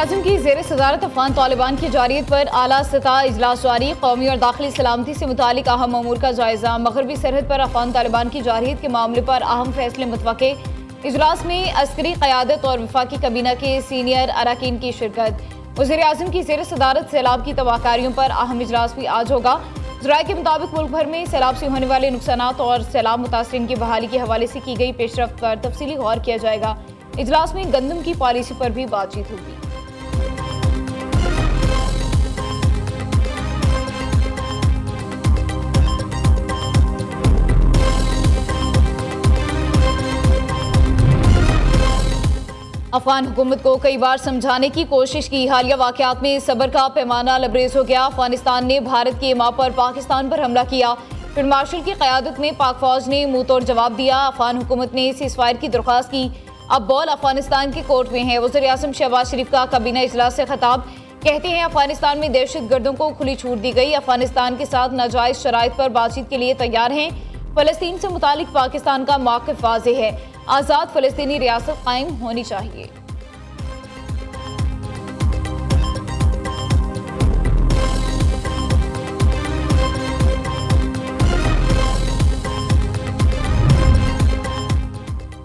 वज़ीर-ए-आज़म की ज़ेर सदारत अफ़गान तालिबान की जारियत पर आला सतह इजलास जारी। कौमी और दाखिली सलामती से मुतालिक अहम अमूर का जायजा। मगरबी सरहद पर अफ़गान तालिबान की जारियत के मामले पर अहम फैसले मुतवक्के। इजलास में अस्करी क़यादत और वफाकी kabीना के सीनियर अरकान की शिरकत। वज़ीर-ए-आज़म की ज़ेर सदारत सैलाब की तबाहकारियों पर अहम इजलास भी आज होगा। ज़राए के मुताबिक मुल्क भर में सैलाब से होने वाले नुकसानात और सैलाब मुतासरीन की बहाली के हवाले से की गई पेशरफ्त पर तफसीली गौर किया जाएगा। इजलास में गंदम की पॉलिसी पर भी बातचीत होगी। अफगान हुकूमत को कई बार समझाने की कोशिश की। हालिया वाक़यात में सब्र का पैमाना लबरेज हो गया। अफगानिस्तान ने भारत की इमा पर पाकिस्तान पर हमला किया। फील्ड मार्शल की क़यादत में पाक फौज ने मुंह तोड़ जवाब दिया। अफगान हुकूमत ने सीज़फायर की दरख्वास्त की। अब बॉल अफगानिस्तान के कोर्ट में है। वज़ीर-ए-आज़म शहबाज शरीफ का kabीना इजलास से खिताब। कहते हैं अफगानिस्तान में दहशत गर्दों को खुली छूट दी गई। अफगानिस्तान के साथ नाजायज़ शराइत पर बातचीत के लिए तैयार हैं। फ़लस्तीन से मुतालिक पाकिस्तान का मौक़िफ़ वाज़ेह है। आज़ाद फ़लस्तीनी रियासत कायम होनी चाहिए।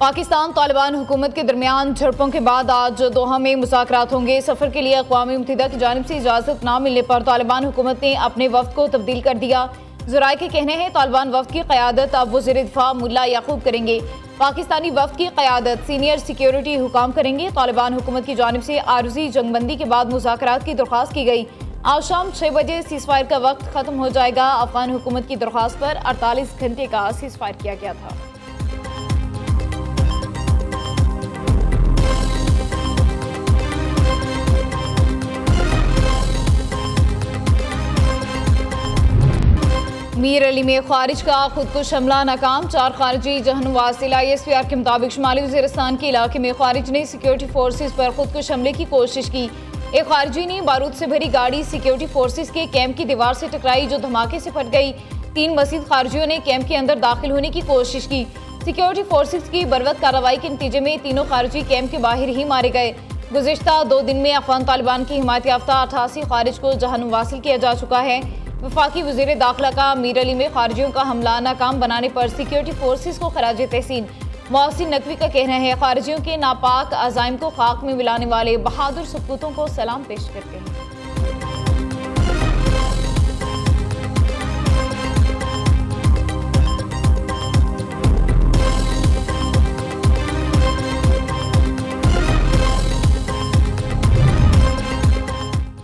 पाकिस्तान तालिबान हुकूमत के दरमियान झड़पों के बाद आज दोहा में मुज़ाकरात होंगे। सफ़र के लिए अक़वाम मुत्तहिदा की जानिब से इजाज़त न मिलने पर तालिबान हुकूमत ने अपने वफ़द को तब्दील कर दिया। ज़राए के कहने हैं तालिबान वफ़द की क़यादत अब वज़ीर दिफ़ा मुल्ला याकूब करेंगे। पाकिस्तानी वफ़द की क़यादत सीनियर सिक्योरिटी हुकाम करेंगे। तालिबान हुकूमत की जानिब से आर्ज़ी जंगबंदी के बाद मुज़ाकरात की दरख्वास्त की गई। आज शाम 6 बजे सीज़फायर का वक्त ख़त्म हो जाएगा। अफ़गान हुकूमत की दरख्वास्त पर 48 घंटे का सीज़फायर किया गया था। मीर अली में खारिज का खुदकुश हमला नाकाम। 4 खारजी जहनुम वासिल। ISPR के मुताबिक शुमाली वज़ीरिस्तान के इलाके में खारिज ने सिक्योरिटी फोर्सेज पर खुदकुश हमले की कोशिश की। एक खारजी ने बारूद से भरी गाड़ी सिक्योरिटी फोर्सेज के कैंप की दीवार से टकराई जो धमाके से फट गई। 3 मज़ीद खारजियों ने कैंप के अंदर दाखिल होने की कोशिश की। सिक्योरिटी फोर्सेज की बरवक्त कार्रवाई के नतीजे में तीनों खारजी कैंप के बाहर ही मारे गए। गुज़िश्ता 2 दिन में अफ़गान तालिबान की हिमायत याफ्ता 88 खारिज को जहनुम वासिल किया जा चुका है। वफाकी वज़ीर दाखिला का मीर अली में खारजियों का हमला नाकाम बनाने पर सिक्योरिटी फोर्सेज को खराज तहसीन। मोहसिन नकवी का कहना है खारजियों के नापाक अज़ाइम को खाक में मिलाने वाले बहादुर सपूतों को सलाम पेश करते हैं।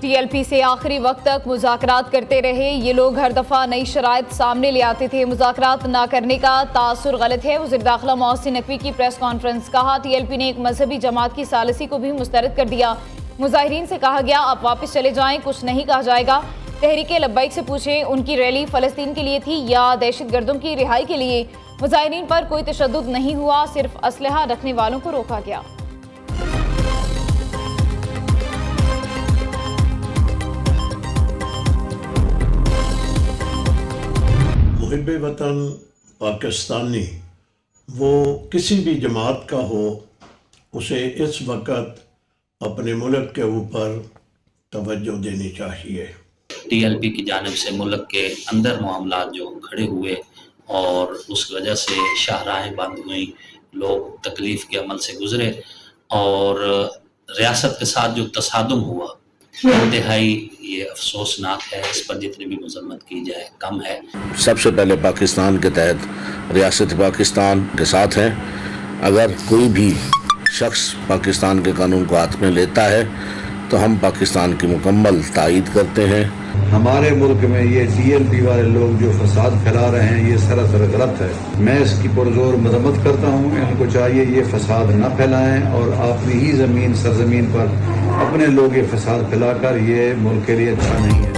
TLP से आखिरी वक्त तक मुज़ाकरात करते रहे। ये लोग हर दफ़ा नई शराइत सामने ले आते थे। मुज़ाकरात ना करने का तासुर गलत है। वज़ीर दाखिला मोहसिन नकवी की प्रेस कॉन्फ्रेंस। कहा TLP ने एक मजहबी जमात की सालिसी को भी मुस्तरद कर दिया। मुजाहिरीन से कहा गया आप वापस चले जाएं, कुछ नहीं कहा जाएगा। तहरीके लब्बैक से पूछें उनकी रैली फ़लस्तीन के लिए थी या दहशत गर्दों की रिहाई के लिए। मुजाहिरीन पर कोई तशद्दुद नहीं हुआ, सिर्फ असलहा रखने वालों को रोका गया। मुहिब्बे वतन पाकिस्तानी वो किसी भी जमात का हो, उसे इस वक्त अपने मुल्क के ऊपर तवज्जो देनी चाहिए। TLP की जानिब से मुल्क के अंदर मामला जो खड़े हुए और उस वजह से शाहराहें बंद हुई, लोग तकलीफ़ के अमल से गुजरे और रियासत के साथ जो तसादुम हुआ इंतहाई ये अफसोसनाक है। इस पर जितनी भी मजम्मत की जाए कम है। सबसे पहले पाकिस्तान के तहत रियासत पाकिस्तान के साथ हैं। अगर कोई भी शख्स पाकिस्तान के कानून को हाथ में लेता है तो हम पाकिस्तान की मुकम्मल तायीद करते हैं। हमारे मुल्क में ये TLP वाले लोग जो फसाद फैला रहे हैं ये सरासर गलत है। मैं इसकी पुरजोर मजम्मत करता हूँ। इनको चाहिए ये फसाद न फैलाएं और अपनी ही ज़मीन सरजमीन पर अपने लोग ये फसाद फैलाकर ये मुल्क के लिए अच्छा नहीं है।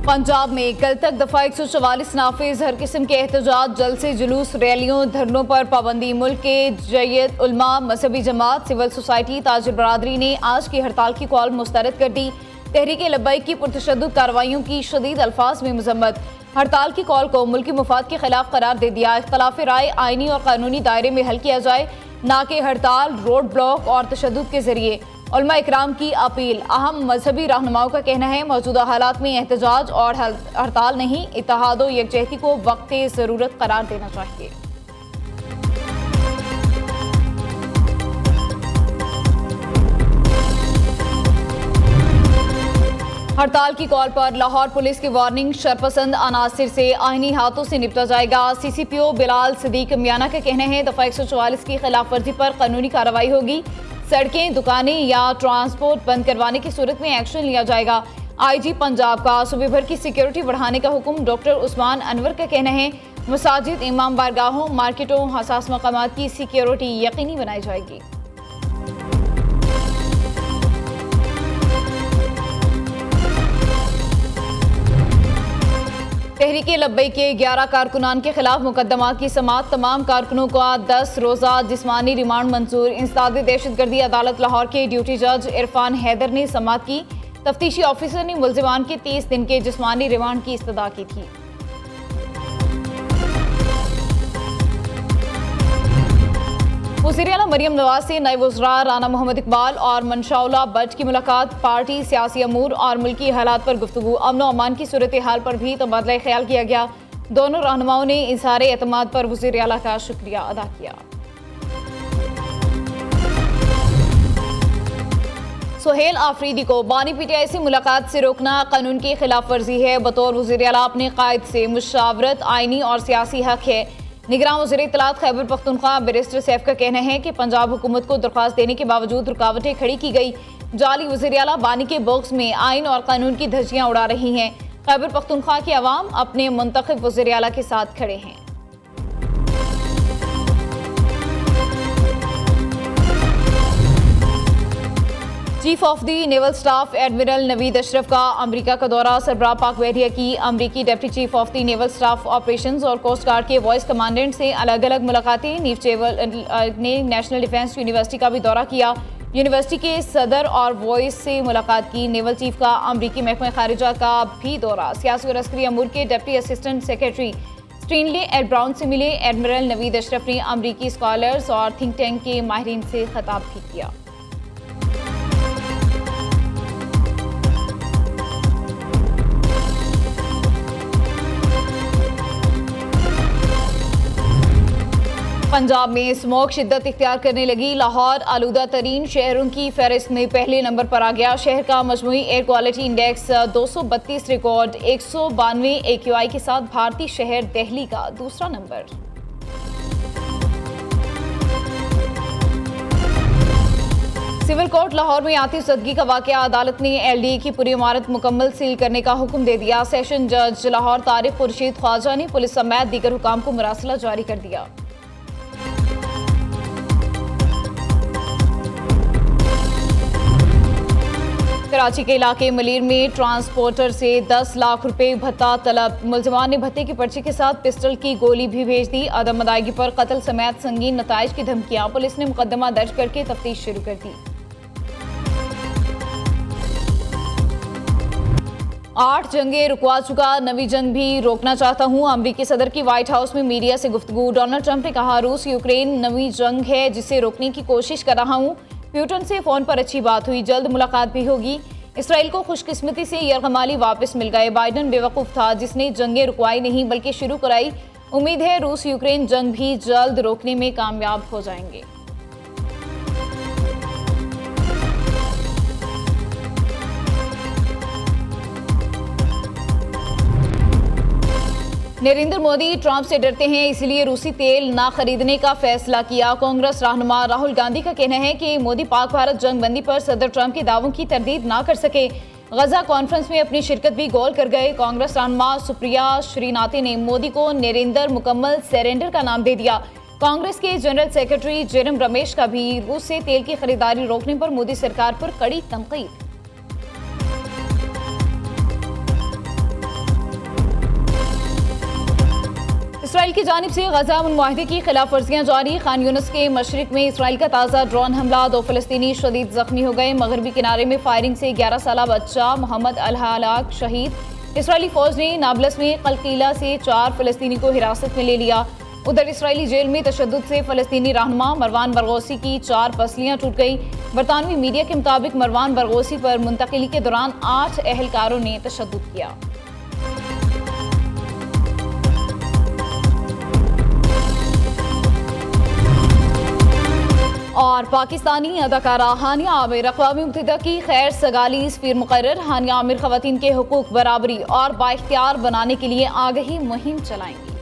पंजाब में कल तक दफा 144 नाफिज। हर किस्म के एहतजाज, जलसे, जुलूस, रैलियों, धरनों पर पाबंदी। मुल्क के जयत उलमा, मजहबी जमात, सिविल सोसाइटी, ताजिर बरादरी ने आज की हड़ताल की कॉल मुस्तरद कर दी। तहरीके लब्बैक की पुरतशद्दुद कार्रवाइयों की शदीद अल्फाज में मजम्मत। हड़ताल की कॉल को मुल्की मुफाद के खिलाफ करार दे दिया। इख्तलाफ राय आईनी और कानूनी दायरे में हल किया जाए, ना कि हड़ताल, रोड ब्लॉक और तशद्दुद के जरिए। उलमा इकराम की अपील। अहम मजहबी रहनुमाओं का कहना है मौजूदा हालात में एहतजाज और हड़ताल नहीं, इत्तेहाद व यकजहती को वक्त ज़रूरत करार देना चाहिए। हड़ताल की कॉल पर लाहौर पुलिस की वार्निंग, शरपसंद अनासिर से आईनी हाथों से निपटा जाएगा। CCPO बिलाल सिद्दीक मियाना का कहना है दफ़ा 144 की खिलाफ वर्जी पर कानूनी कार्रवाई होगी। सड़कें, दुकानें या ट्रांसपोर्ट बंद करवाने की सूरत में एक्शन लिया जाएगा। IG पंजाब का सूबे भर की सिक्योरिटी बढ़ाने का हुक्म। डॉक्टर उस्मान अनवर का कहना है मसाजिद, इमाम बारगाहों, मार्केटों, हसास मकामात की सिक्योरिटी यकीनी बनाई जाएगी। तहरीके लब्बैक के 11 कारकुनान के खिलाफ मुकदमा की समाअत। तमाम कारकुनों का 10 रोज़ा जिस्मानी रिमांड मंजूर। इंसदाद दहशतगर्दी अदालत लाहौर के ड्यूटी जज इरफान हैदर ने समाअत की। तफ्तीशी ऑफिसर ने मुल्जिमान के 30 दिन के जिस्मानी रिमांड की इस्तदा की थी। वज़ीर आला मरियम नवाज से नायब वज़रा राना मोहम्मद इकबाल और मंशाउल्लाह भट्ट की मुलाकात। पार्टी, सियासी अमूर और मुल्की हालात पर गुफ्तगू। अमन व अमान की सूरत हाल पर भी तबादला ख्याल किया गया। दोनों रहनुमाओं ने इज़हार एतमाद पर वज़ीर आला का शुक्रिया अदा किया। सुहेल आफरीदी को बानी PTI से मुलाकात से रोकना कानून की खिलाफ वर्जी है। बतौर वज़ीर आला अपने कायद से मुशावरत आईनी और सियासी हक है। निगरान वज़ीर इत्तलात खैबर पख्तूनख्वा बैरिस्टर सैफ का कहना है कि पंजाब हुकूमत को दरख्वास्त देने के बावजूद रुकावटें खड़ी की गई। जाली वज़ीर आला बानी के बॉक्स में आइन और कानून की धज्जियां उड़ा रही हैं। खैबर पख्तूनख्वा की अवाम अपने मुंतखब वज़ीर आला के साथ खड़े हैं। Chief of the naval staff admiral Naveed Ashraf का अमेरिका का दौरा। सरबराह पाक बहरिया की अमेरिकी deputy chief of the naval staff operations और कोस्ट गार्ड के वाइस कमांडेंट से अलग अलग मुलाकातें। नीफ चेवल ने नेशनल डिफेंस यूनिवर्सिटी का भी दौरा किया। यूनिवर्सिटी के सदर और वॉइस से मुलाकात की। नेवल चीफ का अमेरिकी महकमा खारिजा का भी दौरा। सियासी और अस्करी अमूर के deputy assistant secretary Stanley Ed Brown से मिले। एडमिरल नवीद अशरफ ने अमेरिकी स्कॉलर्स और थिंक टैंक के माहिरीन से खिताब भी किया। पंजाब में स्मोक शिद्दत इख्तियार करने लगी। लाहौर आलूदा तरीन शहरों की फहरिस्त में पहले नंबर पर आ गया। शहर का मजमूई air quality index 232 record 192 AQI के साथ भारतीय शहर दिल्ली का दूसरा नंबर। सिविल कोर्ट लाहौर में आतिशज़दगी का वाक़या। अदालत ने LDA की पूरी इमारत मुकम्मल सील करने का हुक्म दे दिया। सेशन जज लाहौर तारिक खुर्शीद ख्वाजा ने पुलिस समेत दीगर हुकाम को मुरासला जारी कर दिया। कराची के इलाके मलीर में ट्रांसपोर्टर से 10 लाख रुपए भत्ता तलब। मुल्जिमान ने भत्ते की पर्ची के साथ पिस्टल की गोली भी भेज दी। अदम अदायगी पर कत्ल समेत संगीन नताइज की धमकियां। पुलिस ने मुकदमा दर्ज करके तफ्तीश शुरू कर दी। 8 जंगें रुकवा चुका, नवी जंग भी रोकना चाहता हूं। अमेरिकी सदर की व्हाइट हाउस में मीडिया से गुफ्तगू। डोनाल्ड ट्रंप ने कहा रूस यूक्रेन नवी जंग है जिसे रोकने की कोशिश कर रहा हूं। प्यूटन से फोन पर अच्छी बात हुई, जल्द मुलाकात भी होगी। इसराइल को खुशकिस्मती से यरगमाली वापस मिल गए। बाइडन बेवकूफ़ था जिसने जंगें रुकवाई नहीं बल्कि शुरू कराई। उम्मीद है रूस यूक्रेन जंग भी जल्द रोकने में कामयाब हो जाएंगे। नरेंद्र मोदी ट्रंप से डरते हैं इसलिए रूसी तेल ना खरीदने का फैसला किया। कांग्रेस रहनुमा राहुल गांधी का कहना है कि मोदी पाक भारत जंग बंदी पर सदर ट्रंप के दावों की तरदीद ना कर सके। गजा कॉन्फ्रेंस में अपनी शिरकत भी गोल कर गए। कांग्रेस रहनुमा सुप्रिया श्रीनाथे ने मोदी को नरेंद्र मुकम्मल सरेंडर का नाम दे दिया। कांग्रेस के जनरल सेक्रेटरी जयराम रमेश का भी रूस से तेल की खरीदारी रोकने पर मोदी सरकार पर कड़ी तनकीद। इसराइल की जानिब से गजा मुआहदे की खिलाफ वर्जियाँ जारी। खान यूनिस के मशरिक में इसराइल का ताज़ा ड्रोन हमला, 2 फ़लस्तीनी शदीद जख्मी हो गए। मगरबी किनारे में फायरिंग से 11 साला बच्चा मोहम्मद अल-हलाक शहीद। इसराइली फौज ने नाबलस में कलकीला से 4 फ़लस्तीनी को हिरासत में ले लिया। उधर इसराइली जेल में तशद्दुद से फलस्तीनी रहनुमा मरवान बरगौसी की 4 पसलियां टूट गई। बरतानवी मीडिया के मुताबिक मरवान बरगौसी पर मुंतकिली के दौरान 8 एहलकारों ने तशद्दुद किया। और पाकिस्तानी अदाकारा हानिया आमिर अक़वाम मुत्तहिदा की खैर सगाली सफ़ीर मुकर्रर। हानिया आमिर ख़वातीन के हुकूक, बराबरी और बाइख्तियार बनाने के लिए आगही मुहिम चलाएंगी।